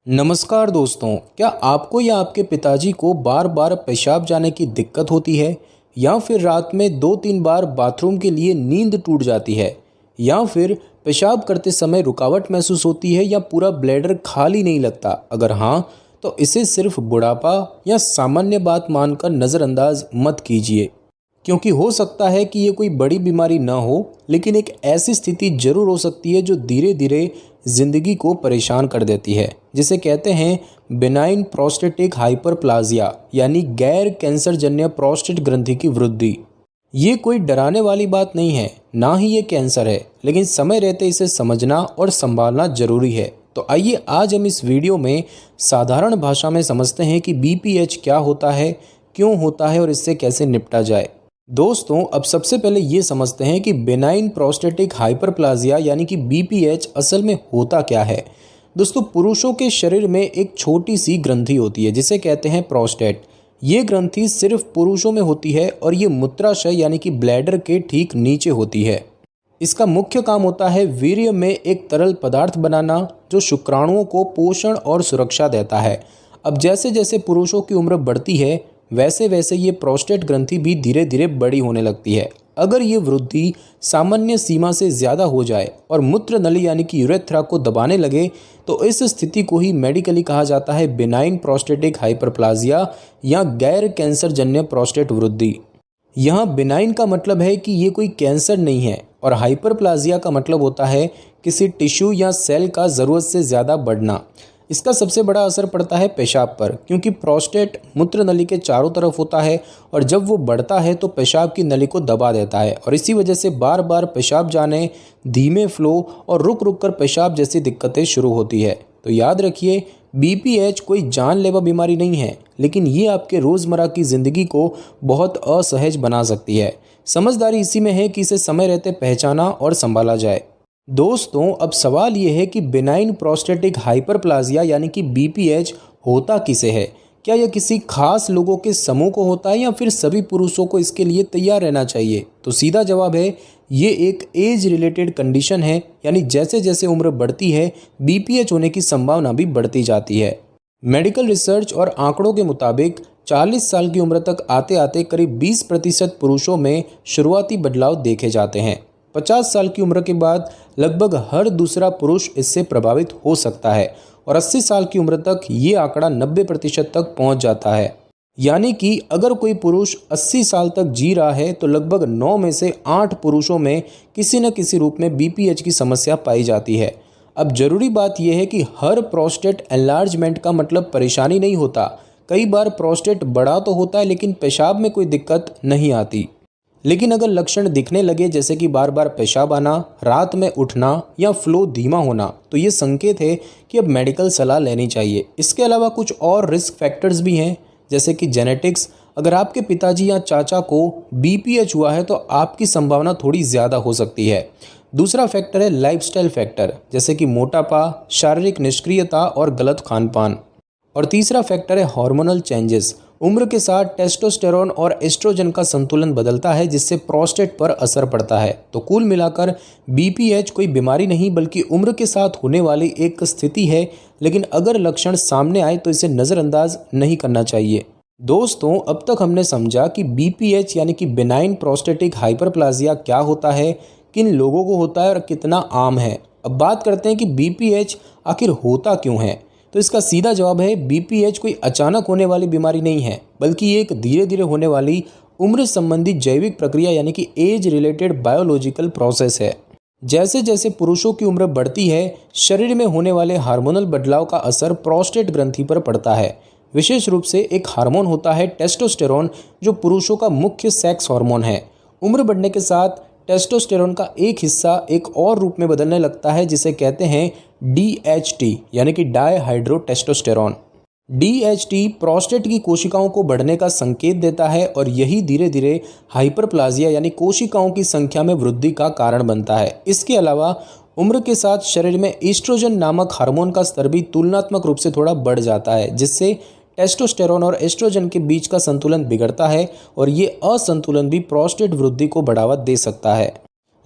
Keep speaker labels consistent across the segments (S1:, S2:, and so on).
S1: नमस्कार दोस्तों, क्या आपको या आपके पिताजी को बार बार पेशाब जाने की दिक्कत होती है या फिर रात में 2-3 बार बाथरूम के लिए नींद टूट जाती है या फिर पेशाब करते समय रुकावट महसूस होती है या पूरा ब्लैडर खाली नहीं लगता? अगर हाँ, तो इसे सिर्फ बुढ़ापा या सामान्य बात मानकर नज़रअंदाज मत कीजिए, क्योंकि हो सकता है कि ये कोई बड़ी बीमारी ना हो, लेकिन एक ऐसी स्थिति जरूर हो सकती है जो धीरे धीरे जिंदगी को परेशान कर देती है, जिसे कहते हैं बेनाइन प्रोस्टेटिक हाइपरप्लाजिया, यानी गैर कैंसर जन्य प्रोस्टेट ग्रंथि की वृद्धि। ये कोई डराने वाली बात नहीं है, ना ही ये कैंसर है, लेकिन समय रहते इसे समझना और संभालना जरूरी है। तो आइए आज हम इस वीडियो में साधारण भाषा में समझते हैं कि बीपीएच क्या होता है, क्यों होता है और इससे कैसे निपटा जाए। दोस्तों, अब सबसे पहले ये समझते हैं कि बेनाइन प्रोस्टेटिक हाइपरप्लाजिया यानी कि बीपीएच असल में होता क्या है। दोस्तों, पुरुषों के शरीर में एक छोटी सी ग्रंथि होती है जिसे कहते हैं प्रोस्टेट। ये ग्रंथि सिर्फ पुरुषों में होती है और ये मूत्राशय यानी कि ब्लैडर के ठीक नीचे होती है। इसका मुख्य काम होता है वीर्य में एक तरल पदार्थ बनाना जो शुक्राणुओं को पोषण और सुरक्षा देता है। अब जैसे जैसे पुरुषों की उम्र बढ़ती है वैसे वैसे ये प्रोस्टेट ग्रंथि भी धीरे धीरे बड़ी होने लगती है। अगर ये वृद्धि सामान्य सीमा से ज़्यादा हो जाए और मूत्र नली यानी कि यूरेथ्रा को दबाने लगे तो इस स्थिति को ही मेडिकली कहा जाता है बेनाइन प्रोस्टेटिक हाइपरप्लाजिया या गैर कैंसर जन्य प्रोस्टेट वृद्धि। यहाँ बेनाइन का मतलब है कि ये कोई कैंसर नहीं है और हाइपरप्लाजिया का मतलब होता है किसी टिश्यू या सेल का ज़रूरत से ज़्यादा बढ़ना। इसका सबसे बड़ा असर पड़ता है पेशाब पर, क्योंकि प्रोस्टेट मूत्र नली के चारों तरफ होता है और जब वो बढ़ता है तो पेशाब की नली को दबा देता है और इसी वजह से बार बार पेशाब जाने, धीमे फ्लो और रुक रुक कर पेशाब जैसी दिक्कतें शुरू होती है। तो याद रखिए, बीपीएच कोई जानलेवा बीमारी नहीं है, लेकिन ये आपके रोज़मर्रा की ज़िंदगी को बहुत असहज बना सकती है। समझदारी इसी में है कि इसे समय रहते पहचाना और संभाला जाए। दोस्तों, अब सवाल ये है कि बेनाइन प्रोस्टेटिक हाइपरप्लाजिया यानी कि बीपीएच होता किसे है? क्या यह किसी खास लोगों के समूह को होता है या फिर सभी पुरुषों को इसके लिए तैयार रहना चाहिए? तो सीधा जवाब है, ये एक एज रिलेटेड कंडीशन है, यानी जैसे जैसे उम्र बढ़ती है बीपीएच होने की संभावना भी बढ़ती जाती है। मेडिकल रिसर्च और आंकड़ों के मुताबिक 40 साल की उम्र तक आते आते करीब 20% पुरुषों में शुरुआती बदलाव देखे जाते हैं। 50 साल की उम्र के बाद लगभग हर दूसरा पुरुष इससे प्रभावित हो सकता है और 80 साल की उम्र तक ये आंकड़ा 90% तक पहुंच जाता है। यानी कि अगर कोई पुरुष 80 साल तक जी रहा है तो लगभग 9 में से 8 पुरुषों में किसी न किसी रूप में बीपीएच की समस्या पाई जाती है। अब जरूरी बात यह है कि हर प्रोस्टेट एनलार्जमेंट का मतलब परेशानी नहीं होता। कई बार प्रोस्टेट बड़ा तो होता है लेकिन पेशाब में कोई दिक्कत नहीं आती। लेकिन अगर लक्षण दिखने लगे जैसे कि बार बार पेशाब आना, रात में उठना या फ्लो धीमा होना, तो ये संकेत है कि अब मेडिकल सलाह लेनी चाहिए। इसके अलावा कुछ और रिस्क फैक्टर्स भी हैं, जैसे कि जेनेटिक्स। अगर आपके पिताजी या चाचा को बीपीएच हुआ है तो आपकी संभावना थोड़ी ज़्यादा हो सकती है। दूसरा फैक्टर है लाइफस्टाइल फैक्टर, जैसे कि मोटापा, शारीरिक निष्क्रियता और गलत खानपान। और तीसरा फैक्टर है हार्मोनल चेंजेस। उम्र के साथ टेस्टोस्टेरोन और एस्ट्रोजन का संतुलन बदलता है जिससे प्रोस्टेट पर असर पड़ता है। तो कुल मिलाकर बीपीएच कोई बीमारी नहीं बल्कि उम्र के साथ होने वाली एक स्थिति है, लेकिन अगर लक्षण सामने आए तो इसे नज़रअंदाज नहीं करना चाहिए। दोस्तों, अब तक हमने समझा कि बीपीएच यानी कि बेनाइन प्रोस्टेटिक हाइपरप्लाजिया क्या होता है, किन लोगों को होता है और कितना आम है। अब बात करते हैं कि बीपीएच आखिर होता क्यों है। तो इसका सीधा जवाब है, बीपीएच कोई अचानक होने वाली बीमारी नहीं है, बल्कि एक धीरे धीरे होने वाली उम्र संबंधी जैविक प्रक्रिया यानी कि एज रिलेटेड बायोलॉजिकल प्रोसेस है। जैसे जैसे पुरुषों की उम्र बढ़ती है, शरीर में होने वाले हार्मोनल बदलाव का असर प्रोस्टेट ग्रंथि पर पड़ता है। विशेष रूप से एक हार्मोन होता है टेस्टोस्टेरोन, जो पुरुषों का मुख्य सेक्स हार्मोन है। उम्र बढ़ने के साथ टेस्टोस्टेरोन का एक हिस्सा एक और रूप में बदलने लगता है जिसे कहते हैं डीएचटी, यानी कि डायहाइड्रोटेस्टोस्टेरोन। डीएचटी प्रोस्टेट की कोशिकाओं को बढ़ने का संकेत देता है और यही धीरे धीरे हाइपरप्लाजिया यानी कोशिकाओं की संख्या में वृद्धि का कारण बनता है। इसके अलावा उम्र के साथ शरीर में ईस्ट्रोजन नामक हार्मोन का स्तर भी तुलनात्मक रूप से थोड़ा बढ़ जाता है, जिससे टेस्टोस्टेरोन और एस्ट्रोजन के बीच का संतुलन बिगड़ता है और ये असंतुलन भी प्रोस्टेट वृद्धि को बढ़ावा दे सकता है।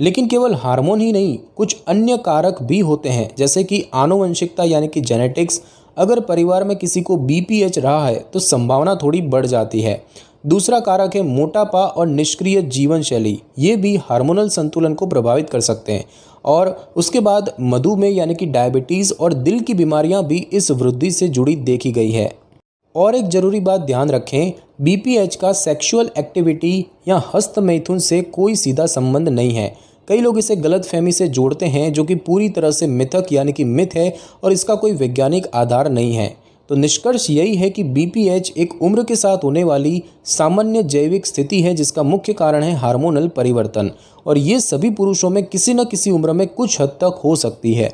S1: लेकिन केवल हार्मोन ही नहीं, कुछ अन्य कारक भी होते हैं, जैसे कि आनुवंशिकता यानी कि जेनेटिक्स, अगर परिवार में किसी को BPH रहा है तो संभावना थोड़ी बढ़ जाती है। दूसरा कारक है मोटापा और निष्क्रिय जीवन शैली, ये भी हार्मोनल संतुलन को प्रभावित कर सकते हैं। और उसके बाद मधुमेह यानी कि डायबिटीज़ और दिल की बीमारियां भी इस वृद्धि से जुड़ी देखी गई है। और एक जरूरी बात ध्यान रखें, BPH का सेक्सुअल एक्टिविटी या हस्त मैथुन से कोई सीधा संबंध नहीं है। कई लोग इसे गलतफहमी से जोड़ते हैं, जो कि पूरी तरह से मिथक यानी कि मिथ है और इसका कोई वैज्ञानिक आधार नहीं है। तो निष्कर्ष यही है कि BPH एक उम्र के साथ होने वाली सामान्य जैविक स्थिति है, जिसका मुख्य कारण है हार्मोनल परिवर्तन, और ये सभी पुरुषों में किसी न किसी उम्र में कुछ हद तक हो सकती है।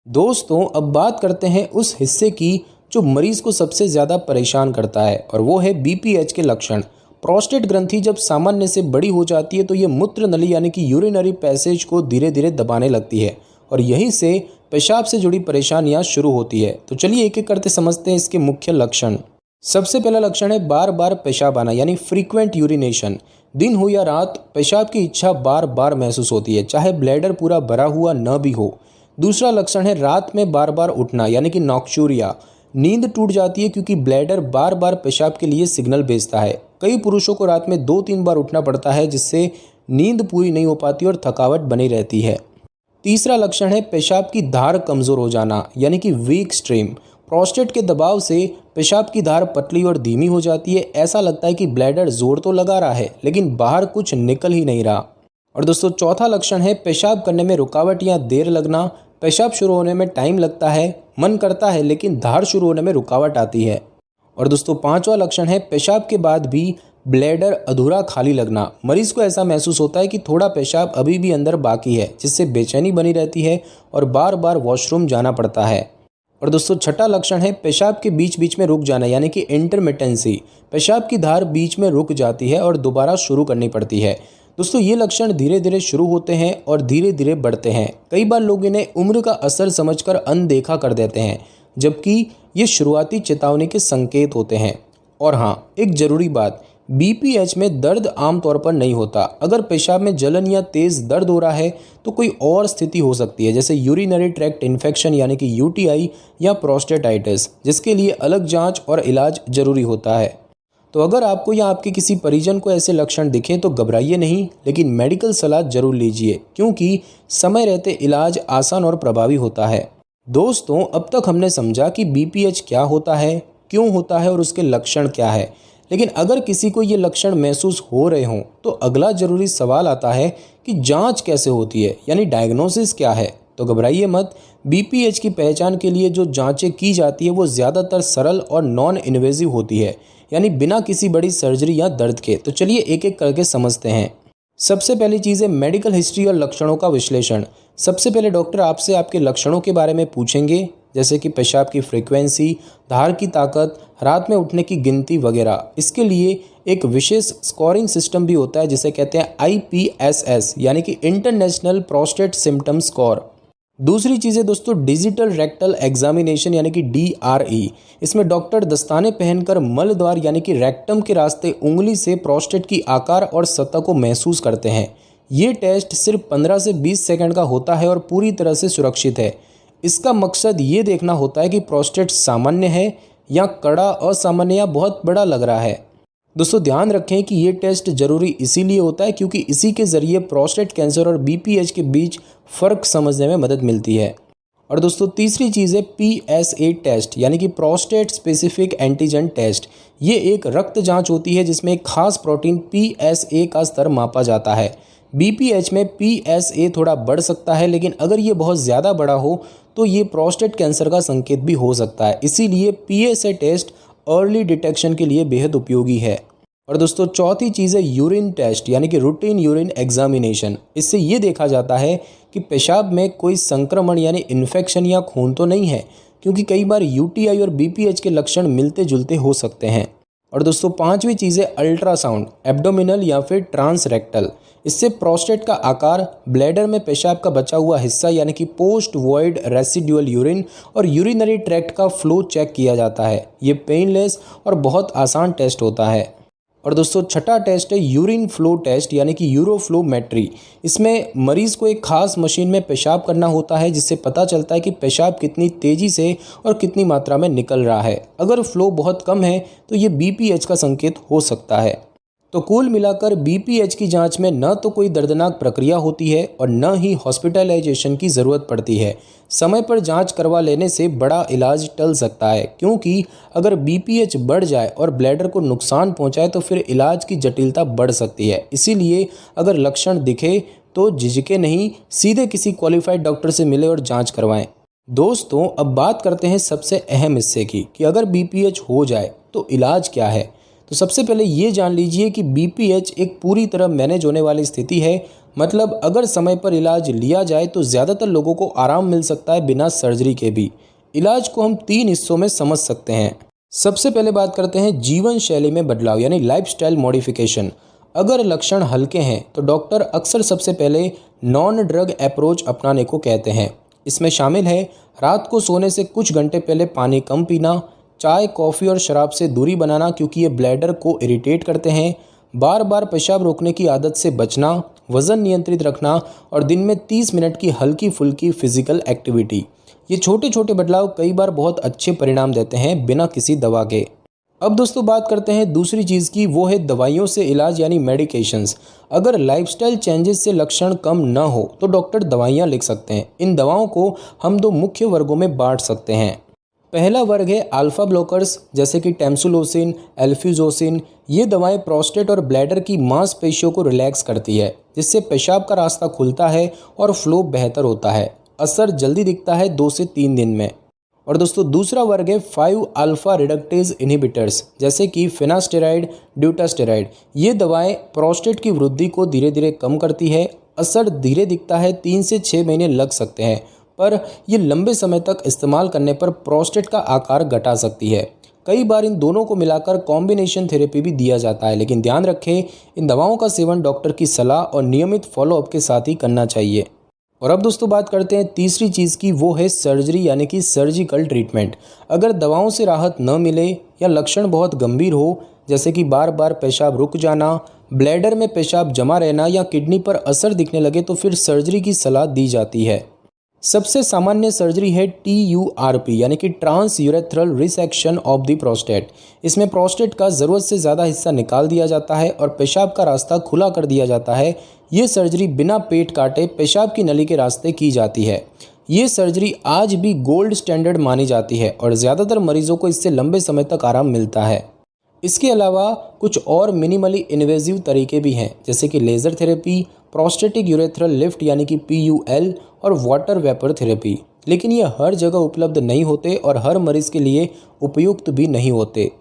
S1: दोस्तों, अब बात करते हैं उस हिस्से की जो मरीज को सबसे ज़्यादा परेशान करता है, और वो है BPH के लक्षण। प्रोस्टेट ग्रंथि जब सामान्य से बड़ी हो जाती है तो ये मूत्र नली यानी कि यूरिनरी पैसेज को धीरे धीरे दबाने लगती है, और यहीं से पेशाब से जुड़ी परेशानियां शुरू होती है। तो चलिए एक एक करते समझते हैं इसके मुख्य लक्षण। सबसे पहला लक्षण है बार बार पेशाब आना यानी फ्रीक्वेंट यूरिनेशन। दिन हो या रात पेशाब की इच्छा बार बार महसूस होती है, चाहे ब्लैडर पूरा भरा हुआ न भी हो। दूसरा लक्षण है रात में बार बार उठना यानी कि नॉक्चूरिया। नींद टूट जाती है क्योंकि ब्लैडर बार बार पेशाब के लिए सिग्नल भेजता है। कई पुरुषों को रात में 2-3 बार उठना पड़ता है, जिससे नींद पूरी नहीं हो पाती और थकावट बनी रहती है। तीसरा लक्षण है पेशाब की धार कमज़ोर हो जाना यानी कि वीक स्ट्रीम। प्रोस्टेट के दबाव से पेशाब की धार पतली और धीमी हो जाती है। ऐसा लगता है कि ब्लैडर जोर तो लगा रहा है लेकिन बाहर कुछ निकल ही नहीं रहा। और दोस्तों, चौथा लक्षण है पेशाब करने में रुकावट या देर लगना। पेशाब शुरू होने में टाइम लगता है, मन करता है, लेकिन धार शुरू होने में रुकावट आती है। और दोस्तों, पांचवा लक्षण है पेशाब के बाद भी ब्लैडर अधूरा खाली लगना। मरीज को ऐसा महसूस होता है कि थोड़ा पेशाब अभी भी अंदर बाकी है, जिससे बेचैनी बनी रहती है और बार बार वॉशरूम जाना पड़ता है। और दोस्तों, छठा लक्षण है पेशाब के बीच बीच में रुक जाना यानी कि इंटरमिटेंसी। पेशाब की धार बीच में रुक जाती है और दोबारा शुरू करनी पड़ती है। दोस्तों, ये लक्षण धीरे धीरे शुरू होते हैं और धीरे धीरे बढ़ते हैं। कई बार लोग इन्हें उम्र का असर समझकर अनदेखा कर देते हैं, जबकि ये शुरुआती चेतावनी के संकेत होते हैं। और हाँ, एक जरूरी बात, BPH में दर्द आमतौर पर नहीं होता। अगर पेशाब में जलन या तेज दर्द हो रहा है तो कोई और स्थिति हो सकती है, जैसे यूरिनरी ट्रैक्ट इन्फेक्शन यानी कि UTI या प्रोस्टेटाइटिस, जिसके लिए अलग जांच और इलाज जरूरी होता है। तो अगर आपको या आपके किसी परिजन को ऐसे लक्षण दिखें तो घबराइए नहीं, लेकिन मेडिकल सलाह जरूर लीजिए, क्योंकि समय रहते इलाज आसान और प्रभावी होता है। दोस्तों, अब तक हमने समझा कि BPH क्या होता है, क्यों होता है और उसके लक्षण क्या है। लेकिन अगर किसी को ये लक्षण महसूस हो रहे हों तो अगला जरूरी सवाल आता है कि जांच कैसे होती है, यानी डायग्नोसिस क्या है। तो घबराइए मत। BPH की पहचान के लिए जो जांचें की जाती है वो ज़्यादातर सरल और नॉन इन्वेजिव होती है, यानी बिना किसी बड़ी सर्जरी या दर्द के। तो चलिए एक एक करके समझते हैं। सबसे पहली चीज़ है मेडिकल हिस्ट्री और लक्षणों का विश्लेषण। सबसे पहले डॉक्टर आपसे आपके लक्षणों के बारे में पूछेंगे, जैसे कि पेशाब की फ्रीक्वेंसी, धार की ताकत, रात में उठने की गिनती वगैरह। इसके लिए एक विशेष स्कोरिंग सिस्टम भी होता है जिसे कहते हैं IPSS यानी कि इंटरनेशनल प्रोस्टेट सिम्टम स्कोर। दूसरी चीज़ है दोस्तों डिजिटल रेक्टल एग्जामिनेशन यानी कि DRE। इसमें डॉक्टर दस्ताने पहनकर मल द्वार यानी कि रेक्टम के रास्ते उंगली से प्रोस्टेट की आकार और सतह को महसूस करते हैं। ये टेस्ट सिर्फ 15 से 20 सेकंड का होता है और पूरी तरह से सुरक्षित है। इसका मकसद ये देखना होता है कि प्रोस्टेट सामान्य है या कड़ा, असामान्य या बहुत बड़ा लग रहा है। दोस्तों, ध्यान रखें कि ये टेस्ट जरूरी इसीलिए होता है क्योंकि इसी के ज़रिए प्रोस्टेट कैंसर और BPH के बीच फ़र्क समझने में मदद मिलती है। और दोस्तों, तीसरी चीज़ है PSA टेस्ट यानी कि प्रोस्टेट स्पेसिफिक एंटीजन टेस्ट। ये एक रक्त जांच होती है जिसमें एक खास प्रोटीन PSA का स्तर मापा जाता है। BPH में PSA थोड़ा बढ़ सकता है, लेकिन अगर ये बहुत ज़्यादा बड़ा हो तो ये प्रोस्टेट कैंसर का संकेत भी हो सकता है। इसीलिए PSA टेस्ट अर्ली डिटेक्शन के लिए बेहद उपयोगी है। और दोस्तों, चौथी चीज़ है यूरिन टेस्ट यानी कि रूटीन यूरिन एग्जामिनेशन। इससे ये देखा जाता है कि पेशाब में कोई संक्रमण यानी इन्फेक्शन या खून तो नहीं है, क्योंकि कई बार UTI और BPH के लक्षण मिलते जुलते हो सकते हैं। और दोस्तों, पांचवी चीज़ है अल्ट्रासाउंड, एब्डोमिनल या फिर ट्रांसरेक्टल। इससे प्रोस्टेट का आकार, ब्लैडर में पेशाब का बचा हुआ हिस्सा यानी कि पोस्ट वॉइड रेसिडुअल यूरिन और यूरिनरी ट्रैक्ट का फ्लो चेक किया जाता है। ये पेनलेस और बहुत आसान टेस्ट होता है। और दोस्तों छठा टेस्ट है यूरिन फ्लो टेस्ट यानी कि यूरोफ्लोमेट्री। इसमें मरीज़ को एक खास मशीन में पेशाब करना होता है जिससे पता चलता है कि पेशाब कितनी तेज़ी से और कितनी मात्रा में निकल रहा है। अगर फ्लो बहुत कम है तो ये बीपीएच का संकेत हो सकता है। तो कुल मिलाकर बीपीएच की जांच में न तो कोई दर्दनाक प्रक्रिया होती है और न ही हॉस्पिटलाइजेशन की ज़रूरत पड़ती है। समय पर जांच करवा लेने से बड़ा इलाज टल सकता है, क्योंकि अगर बीपीएच बढ़ जाए और ब्लैडर को नुकसान पहुंचाए तो फिर इलाज की जटिलता बढ़ सकती है। इसीलिए अगर लक्षण दिखे तो झिझके नहीं, सीधे किसी क्वालिफाइड डॉक्टर से मिले और जाँच करवाएँ। दोस्तों अब बात करते हैं सबसे अहम हिस्से की कि अगर बीपीएच हो जाए तो इलाज क्या है। तो सबसे पहले ये जान लीजिए कि बीपीएच एक पूरी तरह मैनेज होने वाली स्थिति है। मतलब अगर समय पर इलाज लिया जाए तो ज़्यादातर लोगों को आराम मिल सकता है बिना सर्जरी के भी। इलाज को हम 3 हिस्सों में समझ सकते हैं। सबसे पहले बात करते हैं जीवन शैली में बदलाव यानी लाइफस्टाइल मॉडिफिकेशन। अगर लक्षण हल्के हैं तो डॉक्टर अक्सर सबसे पहले नॉन ड्रग अप्रोच अपनाने को कहते हैं। इसमें शामिल है रात को सोने से कुछ घंटे पहले पानी कम पीना, चाय, कॉफ़ी और शराब से दूरी बनाना क्योंकि ये ब्लैडर को इरिटेट करते हैं, बार बार पेशाब रोकने की आदत से बचना, वज़न नियंत्रित रखना और दिन में 30 मिनट की हल्की फुल्की फिजिकल एक्टिविटी। ये छोटे छोटे बदलाव कई बार बहुत अच्छे परिणाम देते हैं बिना किसी दवा के। अब दोस्तों बात करते हैं दूसरी चीज़ की, वो है दवाइयों से इलाज यानी मेडिकेशंस। अगर लाइफस्टाइल चेंजेस से लक्षण कम न हो तो डॉक्टर दवाइयाँ लिख सकते हैं। इन दवाओं को हम 2 मुख्य वर्गों में बांट सकते हैं। पहला वर्ग है अल्फा ब्लॉकर्स जैसे कि टेम्सुलोसिन, एल्फ्यूजोसिन। ये दवाएं प्रोस्टेट और ब्लैडर की मांसपेशियों को रिलैक्स करती है, जिससे पेशाब का रास्ता खुलता है और फ्लो बेहतर होता है। असर जल्दी दिखता है 2 से 3 दिन में। और दोस्तों दूसरा वर्ग है 5 अल्फा रिडक्टेज इनहिबिटर्स जैसे कि फिनास्टेराइड, ड्यूटास्टेराइड। ये दवाएं प्रोस्टेट की वृद्धि को धीरे धीरे कम करती है। असर धीरे दिखता है, 3 से 6 महीने लग सकते हैं, पर ये लंबे समय तक इस्तेमाल करने पर प्रोस्टेट का आकार घटा सकती है। कई बार इन दोनों को मिलाकर कॉम्बिनेशन थेरेपी भी दिया जाता है, लेकिन ध्यान रखें इन दवाओं का सेवन डॉक्टर की सलाह और नियमित फॉलोअप के साथ ही करना चाहिए। और अब दोस्तों बात करते हैं तीसरी चीज़ की, वो है सर्जरी यानी कि सर्जिकल ट्रीटमेंट। अगर दवाओं से राहत न मिले या लक्षण बहुत गंभीर हो, जैसे कि बार बार पेशाब रुक जाना, ब्लैडर में पेशाब जमा रहना या किडनी पर असर दिखने लगे तो फिर सर्जरी की सलाह दी जाती है। सबसे सामान्य सर्जरी है TURP यानी कि transurethral resection of the prostate. इसमें प्रोस्टेट का ज़रूरत से ज़्यादा हिस्सा निकाल दिया जाता है और पेशाब का रास्ता खुला कर दिया जाता है। ये सर्जरी बिना पेट काटे पेशाब की नली के रास्ते की जाती है। ये सर्जरी आज भी गोल्ड स्टैंडर्ड मानी जाती है और ज़्यादातर मरीजों को इससे लंबे समय तक आराम मिलता है। इसके अलावा कुछ और मिनिमली इन्वेजिव तरीके भी हैं, जैसे कि laser therapy, prostatic urethral lift यानी कि PUL और वाटर वेपर थेरेपी। लेकिन ये हर जगह उपलब्ध नहीं होते और हर मरीज़ के लिए उपयुक्त भी नहीं होते।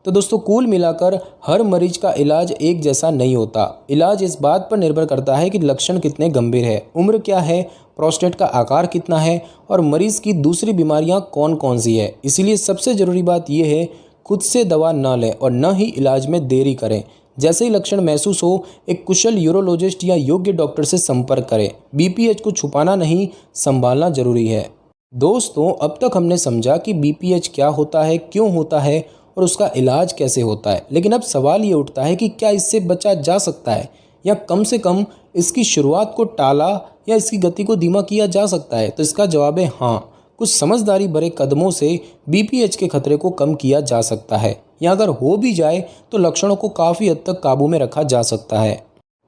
S1: तो दोस्तों कुल मिलाकर हर मरीज का इलाज एक जैसा नहीं होता। इलाज इस बात पर निर्भर करता है कि लक्षण कितने गंभीर है, उम्र क्या है, प्रोस्टेट का आकार कितना है और मरीज़ की दूसरी बीमारियां कौन कौन सी है। इसीलिए सबसे ज़रूरी बात यह है खुद से दवा न लें और न ही इलाज में देरी करें। जैसे ही लक्षण महसूस हो एक कुशल यूरोलॉजिस्ट या योग्य डॉक्टर से संपर्क करें। बीपीएच को छुपाना नहीं, संभालना जरूरी है। दोस्तों अब तक हमने समझा कि बीपीएच क्या होता है, क्यों होता है और उसका इलाज कैसे होता है। लेकिन अब सवाल ये उठता है कि क्या इससे बचा जा सकता है या कम से कम इसकी शुरुआत को टाला या इसकी गति को धीमा किया जा सकता है। तो इसका जवाब है हाँ, कुछ समझदारी भरे कदमों से बीपीएच के खतरे को कम किया जा सकता है, या अगर हो भी जाए तो लक्षणों को काफ़ी हद तक काबू में रखा जा सकता है।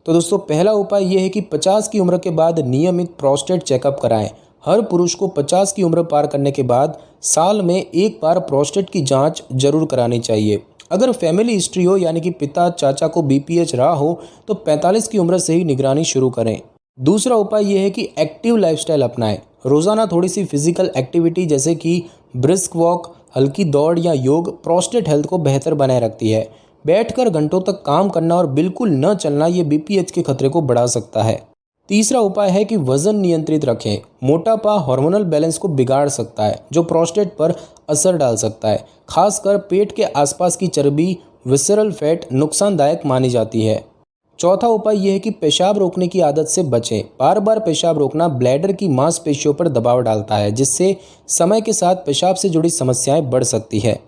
S1: तो दोस्तों पहला उपाय यह है कि 50 की उम्र के बाद नियमित प्रोस्टेट चेकअप कराएं। हर पुरुष को 50 की उम्र पार करने के बाद साल में एक बार प्रोस्टेट की जांच जरूर करानी चाहिए। अगर फैमिली हिस्ट्री हो यानी कि पिता चाचा को बीपीएच रहा हो तो 45 की उम्र से ही निगरानी शुरू करें। दूसरा उपाय यह है कि एक्टिव लाइफस्टाइल अपनाएं। रोज़ाना थोड़ी सी फिजिकल एक्टिविटी जैसे कि ब्रिस्क वॉक, हल्की दौड़ या योग प्रोस्टेट हेल्थ को बेहतर बनाए रखती है। बैठकर घंटों तक काम करना और बिल्कुल न चलना ये बीपीएच के खतरे को बढ़ा सकता है। तीसरा उपाय है कि वजन नियंत्रित रखें। मोटापा हार्मोनल बैलेंस को बिगाड़ सकता है जो प्रोस्टेट पर असर डाल सकता है। खासकर पेट के आसपास की चर्बी, विसरल फैट नुकसानदायक मानी जाती है। चौथा उपाय यह है कि पेशाब रोकने की आदत से बचें। बार बार पेशाब रोकना ब्लैडर की मांसपेशियों पर दबाव डालता है, जिससे समय के साथ पेशाब से जुड़ी समस्याएं बढ़ सकती है।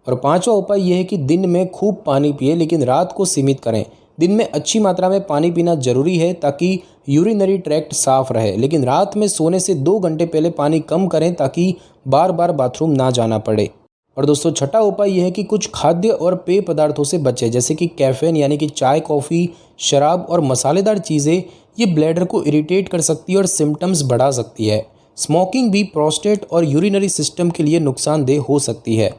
S1: और पांचवा उपाय यह है कि दिन में खूब पानी पिए लेकिन रात को सीमित करें। दिन में अच्छी मात्रा में पानी पीना जरूरी है ताकि यूरिनरी ट्रैक्ट साफ रहे, लेकिन रात में सोने से 2 घंटे पहले पानी कम करें ताकि बार बार बाथरूम ना जाना पड़े। और दोस्तों छठा उपाय यह है कि कुछ खाद्य और पेय पदार्थों से बचें, जैसे कि कैफीन यानी कि चाय, कॉफ़ी, शराब और मसालेदार चीज़ें ये ब्लैडर को इरिटेट कर सकती है और सिम्टम्स बढ़ा सकती है। स्मोकिंग भी प्रोस्टेट और यूरिनरी सिस्टम के लिए नुकसानदेह हो सकती है।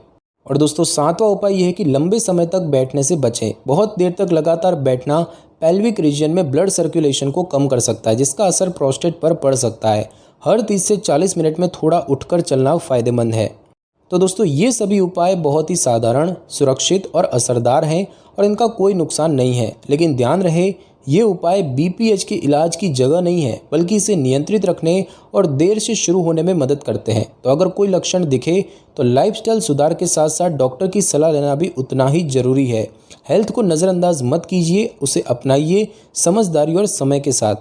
S1: और दोस्तों सातवां उपाय यह है कि लंबे समय तक बैठने से बचें। बहुत देर तक लगातार बैठना पेल्विक रीजन में ब्लड सर्कुलेशन को कम कर सकता है, जिसका असर प्रोस्टेट पर पड़ सकता है। हर 30 से 40 मिनट में थोड़ा उठकर चलना फ़ायदेमंद है। तो दोस्तों ये सभी उपाय बहुत ही साधारण, सुरक्षित और असरदार हैं और इनका कोई नुकसान नहीं है। लेकिन ध्यान रहे, ये उपाय बीपीएच के इलाज की जगह नहीं है, बल्कि इसे नियंत्रित रखने और देर से शुरू होने में मदद करते हैं। तो अगर कोई लक्षण दिखे तो लाइफस्टाइल सुधार के साथ साथ डॉक्टर की सलाह लेना भी उतना ही जरूरी है। हेल्थ को नज़रअंदाज मत कीजिए, उसे अपनाइए समझदारी और समय के साथ।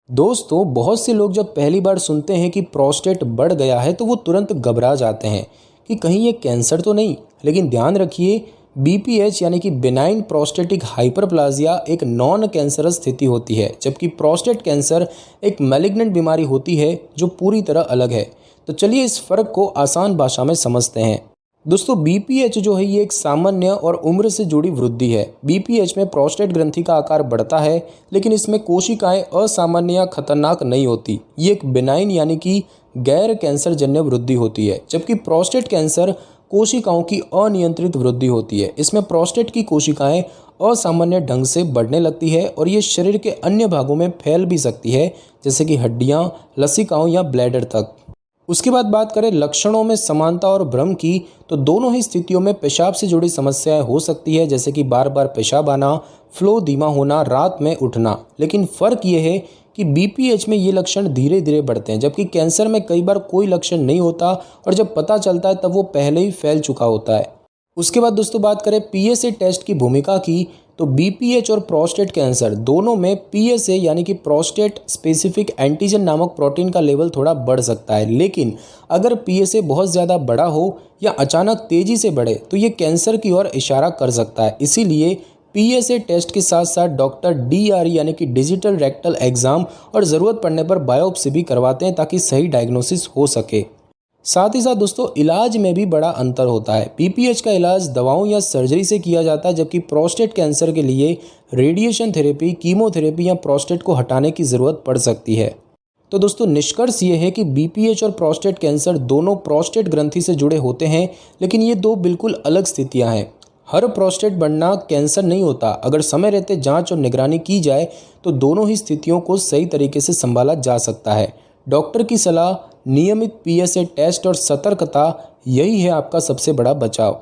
S1: दोस्तों बहुत से लोग जब पहली बार सुनते हैं कि प्रोस्टेट बढ़ गया है तो वो तुरंत घबरा जाते हैं कि कहीं ये कैंसर तो नहीं। लेकिन ध्यान रखिए, बीपीएच यानी कि बिनाइन प्रोस्टेटिक हाइपरप्लाजिया एक नॉन कैंसरस स्थिति होती है, जबकि प्रोस्टेट कैंसर एक मैलिग्नेंट बीमारी होती है जो पूरी तरह अलग है। तो चलिए इस फर्क को आसान भाषा में समझते हैं। दोस्तों बीपीएच जो है ये एक सामान्य और उम्र से जुड़ी वृद्धि है। बीपीएच में प्रोस्टेट ग्रंथि का आकार बढ़ता है, लेकिन इसमें कोशिकाएं असामान्य या खतरनाक नहीं होती। ये एक बिनाइन यानी कि गैर कैंसर जन्य वृद्धि होती है, जबकि प्रोस्टेट कैंसर कोशिकाओं की अनियंत्रित वृद्धि होती है। इसमें प्रोस्टेट की कोशिकाएं असामान्य ढंग से बढ़ने लगती है और ये शरीर के अन्य भागों में फैल भी सकती है, जैसे कि हड्डियां, लसिकाओं या ब्लैडर तक। उसके बाद बात करें लक्षणों में समानता और भ्रम की, तो दोनों ही स्थितियों में पेशाब से जुड़ी समस्याएं हो सकती है, जैसे कि बार बार पेशाब आना, फ्लो धीमा होना, रात में उठना। लेकिन फ़र्क ये है कि बीपीएच में ये लक्षण धीरे धीरे बढ़ते हैं, जबकि कैंसर में कई बार कोई लक्षण नहीं होता और जब पता चलता है तब वो पहले ही फैल चुका होता है। उसके बाद दोस्तों बात करें पीएसए टेस्ट की भूमिका की, तो बीपीएच और प्रोस्टेट कैंसर दोनों में पीएसए यानी कि प्रोस्टेट स्पेसिफिक एंटीजन नामक प्रोटीन का लेवल थोड़ा बढ़ सकता है। लेकिन अगर पीएसए बहुत ज़्यादा बड़ा हो या अचानक तेज़ी से बढ़े तो ये कैंसर की ओर इशारा कर सकता है। इसीलिए पीएसए टेस्ट के साथ साथ डॉक्टर डीआरई यानी कि डिजिटल रेक्टल एग्जाम और ज़रूरत पड़ने पर बायोप्सी भी करवाते हैं ताकि सही डायग्नोसिस हो सके। साथ ही साथ दोस्तों इलाज में भी बड़ा अंतर होता है। बीपीएच का इलाज दवाओं या सर्जरी से किया जाता है, जबकि प्रोस्टेट कैंसर के लिए रेडिएशन थेरेपी, कीमोथेरेपी या प्रोस्टेट को हटाने की ज़रूरत पड़ सकती है। तो दोस्तों निष्कर्ष ये है कि बीपीएच और प्रोस्टेट कैंसर दोनों प्रोस्टेट ग्रंथि से जुड़े होते हैं, लेकिन ये दो बिल्कुल अलग स्थितियां हैं। हर प्रोस्टेट बढ़ना कैंसर नहीं होता। अगर समय रहते जांच और निगरानी की जाए तो दोनों ही स्थितियों को सही तरीके से संभाला जा सकता है। डॉक्टर की सलाह, नियमित पीएसए टेस्ट और सतर्कता, यही है आपका सबसे बड़ा बचाव।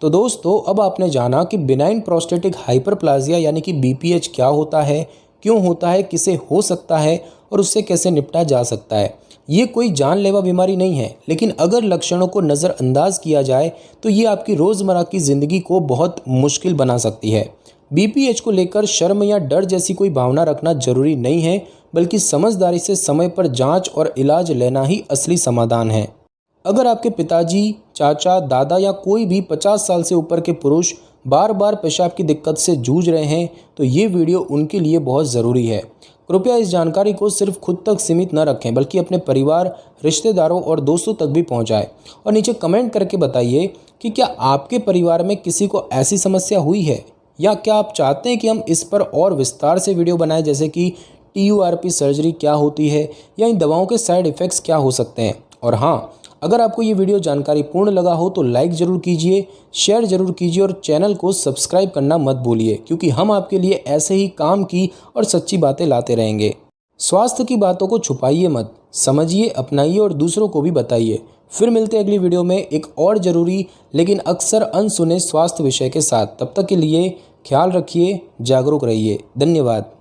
S1: तो दोस्तों अब आपने जाना कि बिनाइन प्रोस्टेटिक हाइपरप्लाजिया यानी कि बीपीएच क्या होता है, क्यों होता है, किसे हो सकता है और उससे कैसे निपटा जा सकता है। ये कोई जानलेवा बीमारी नहीं है, लेकिन अगर लक्षणों को नज़रअंदाज किया जाए तो ये आपकी रोज़मर्रा की ज़िंदगी को बहुत मुश्किल बना सकती है। बीपीएच को लेकर शर्म या डर जैसी कोई भावना रखना जरूरी नहीं है, बल्कि समझदारी से समय पर जांच और इलाज लेना ही असली समाधान है। अगर आपके पिताजी, चाचा, दादा या कोई भी 50 साल से ऊपर के पुरुष बार बार पेशाब की दिक्कत से जूझ रहे हैं तो ये वीडियो उनके लिए बहुत ज़रूरी है। कृपया इस जानकारी को सिर्फ खुद तक सीमित न रखें, बल्कि अपने परिवार, रिश्तेदारों और दोस्तों तक भी पहुंचाएं। और नीचे कमेंट करके बताइए कि क्या आपके परिवार में किसी को ऐसी समस्या हुई है, या क्या आप चाहते हैं कि हम इस पर और विस्तार से वीडियो बनाएं, जैसे कि टीयूआरपी सर्जरी क्या होती है या इन दवाओं के साइड इफ़ेक्ट्स क्या हो सकते हैं। और हाँ, अगर आपको ये वीडियो जानकारी पूर्ण लगा हो तो लाइक ज़रूर कीजिए, शेयर ज़रूर कीजिए और चैनल को सब्सक्राइब करना मत भूलिए, क्योंकि हम आपके लिए ऐसे ही काम की और सच्ची बातें लाते रहेंगे। स्वास्थ्य की बातों को छुपाइए मत, समझिए, अपनाइए और दूसरों को भी बताइए। फिर मिलते हैं अगली वीडियो में एक और ज़रूरी लेकिन अक्सर अनसुने स्वास्थ्य विषय के साथ। तब तक के लिए ख्याल रखिए, जागरूक रहिए। धन्यवाद।